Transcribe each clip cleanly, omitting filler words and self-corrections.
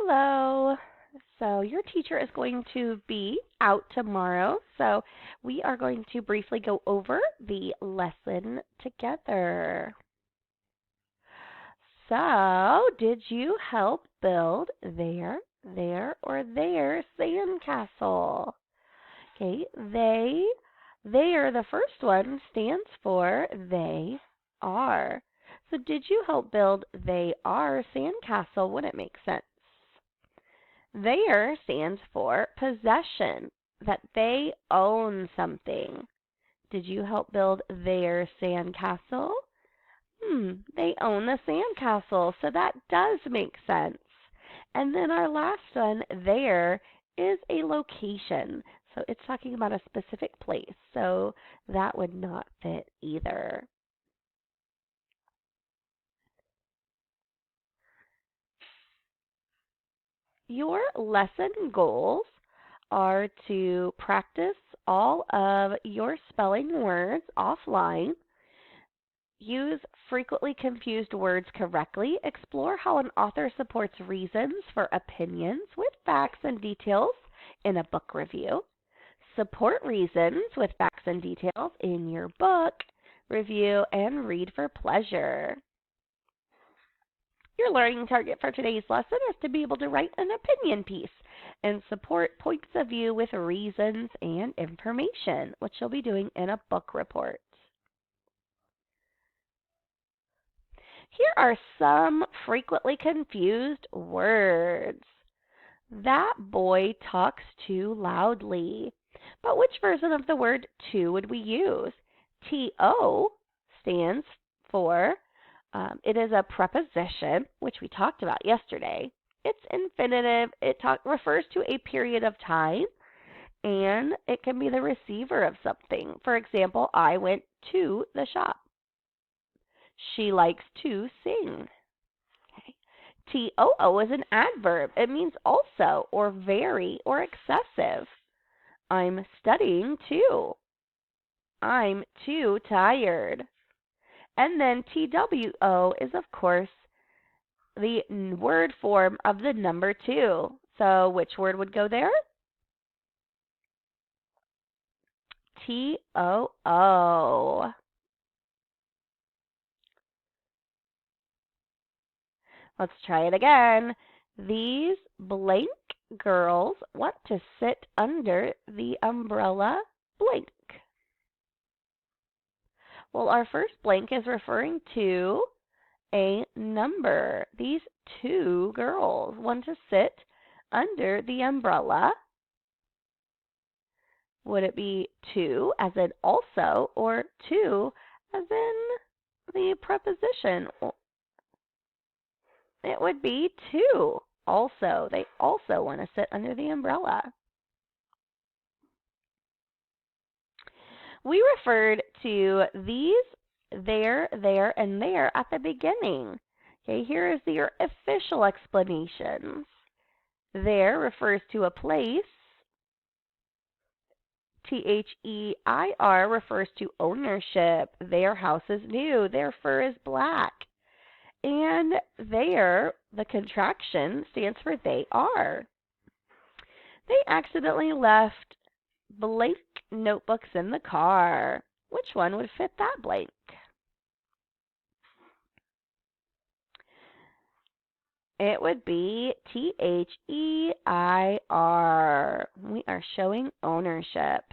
Hello. So your teacher is going to be out tomorrow, so we are going to briefly go over the lesson together. So, did you help build or their sandcastle? Okay, the first one stands for they are. So, did you help build they are sandcastle? Would it make sense? Their stands for possession, that they own something. Did you help build their sandcastle? They own the sandcastle, so that does make sense. And then our last one, there, is a location. So it's talking about a specific place, so that would not fit either. Your lesson goals are to practice all of your spelling words offline, use frequently confused words correctly, explore how an author supports reasons for opinions with facts and details in a book review, support reasons with facts and details in your book review, and read for pleasure. Your learning target for today's lesson is to be able to write an opinion piece and support points of view with reasons and information, which you'll be doing in a book report. Here are some frequently confused words. That boy talks too loudly. But which version of the word to would we use? To stands for, it is a preposition, which we talked about yesterday. It's infinitive. It refers to a period of time, and it can be the receiver of something. For example, I went to the shop. She likes to sing. Okay. TOO is an adverb. It means also or very or excessive. I'm studying too. I'm too tired. And then TWO is, of course, the word form of the number 2. So which word would go there? TOO. Let's try it again. These blank girls want to sit under the umbrella blank. Well, our first blank is referring to a number. These 2 girls want to sit under the umbrella. Would it be to as in also or to as in the preposition? It would be to also. They also want to sit under the umbrella. We referred to these, there, and there at the beginning. Okay, here is your official explanations. There refers to a place. THEIR refers to ownership. Their house is new. Their fur is black. And there, the contraction, stands for they are. They accidentally left blank notebooks in the car. Which one would fit that blank? It would be THEIR. We are showing ownership.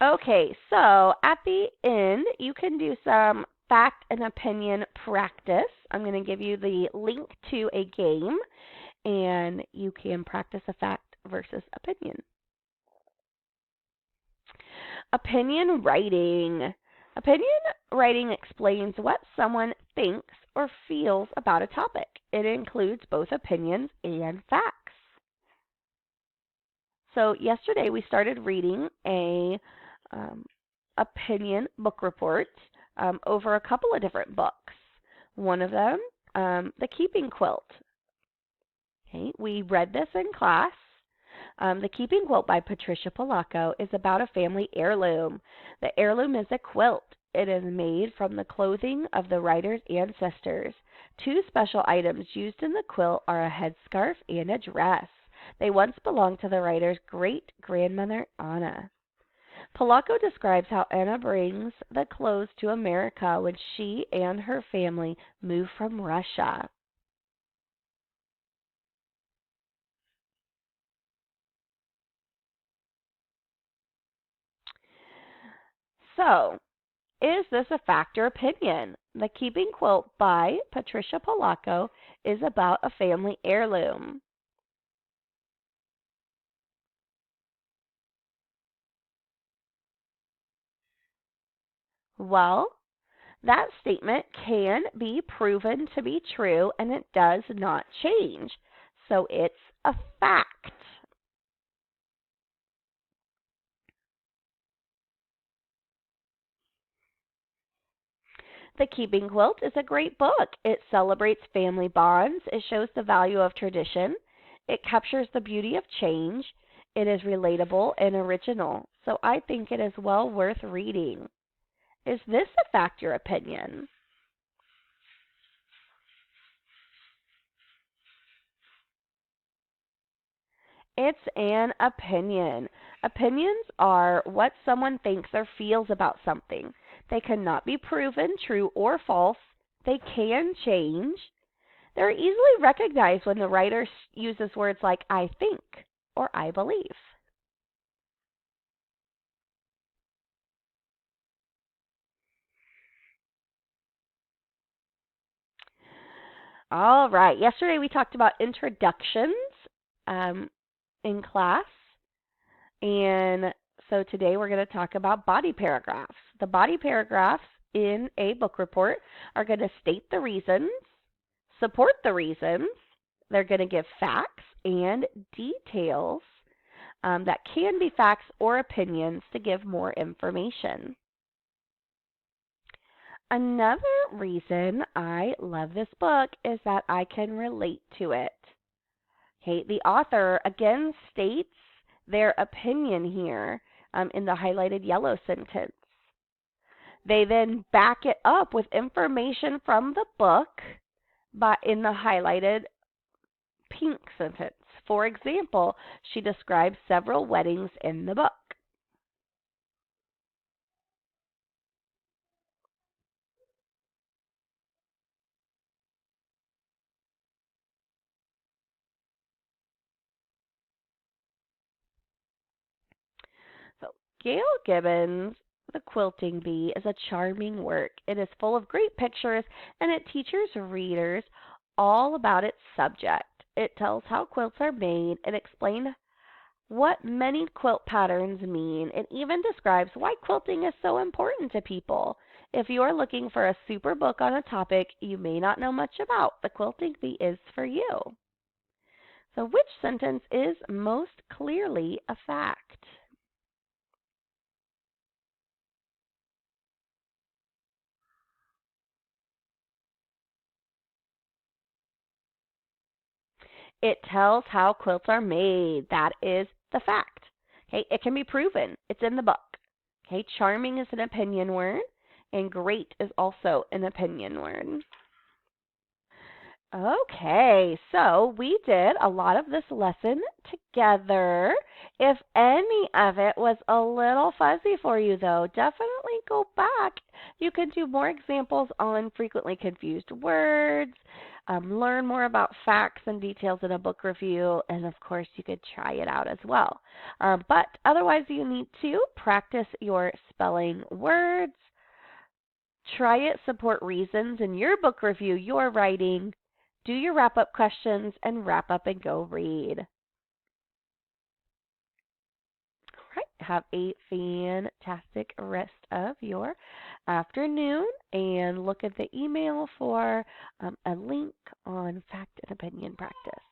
Okay, so at the end, you can do some fact and opinion practice. I'm going to give you the link to a game, and you can practice a fact versus opinion. Opinion writing. Opinion writing explains what someone thinks or feels about a topic. It includes both opinions and facts. So yesterday we started reading a opinion book report over a couple of different books. One of them, The Keeping Quilt. Okay, we read this in class. The Keeping Quilt by Patricia Polacco is about a family heirloom. The heirloom is a quilt. It is made from the clothing of the writer's ancestors. Two special items used in the quilt are a headscarf and a dress. They once belonged to the writer's great-grandmother, Anna. Polacco describes how Anna brings the clothes to America when she and her family move from Russia. So, is this a fact or opinion? The Keeping Quilt by Patricia Polacco is about a family heirloom. Well, that statement can be proven to be true and it does not change. So it's a fact. The Keeping Quilt is a great book. It celebrates family bonds, it shows the value of tradition, it captures the beauty of change, it is relatable and original. So I think it is well worth reading. Is this a fact or opinion? It's an opinion. Opinions are what someone thinks or feels about something. They cannot be proven true or false. They can change. They're easily recognized when the writer uses words like I think or I believe. All right. Yesterday we talked about introductions um, in class. And so today we're going to talk about body paragraphs. The body paragraphs in a book report are going to state the reasons, support the reasons, they're going to give facts and details that can be facts or opinions to give more information. Another reason I love this book is that I can relate to it. Okay, the author again states their opinion here in the highlighted yellow sentence. They then back it up with information from the book in the highlighted pink sentence. For example, she describes several weddings in the book. So, Gail Gibbons' The Quilting Bee is a charming work. It is full of great pictures and it teaches readers all about its subject. It tells how quilts are made and explains what many quilt patterns mean. It even describes why quilting is so important to people. If you are looking for a super book on a topic you may not know much about, The Quilting Bee is for you. So, which sentence is most clearly a fact? It tells how quilts are made. That is the fact. Okay, it can be proven. It's in the book. Okay, charming is an opinion word, and great is also an opinion word. Okay, so we did a lot of this lesson together. If any of it was a little fuzzy for you, though, definitely go back. You can do more examples on frequently confused words, learn more about facts and details in a book review, and of course, you could try it out as well. But otherwise, you need to practice your spelling words, try it, support reasons in your book review, your writing, do your wrap up questions, and wrap up and go read. All right. Have a fantastic rest of your afternoon and look at the email for a link on fact and opinion practice.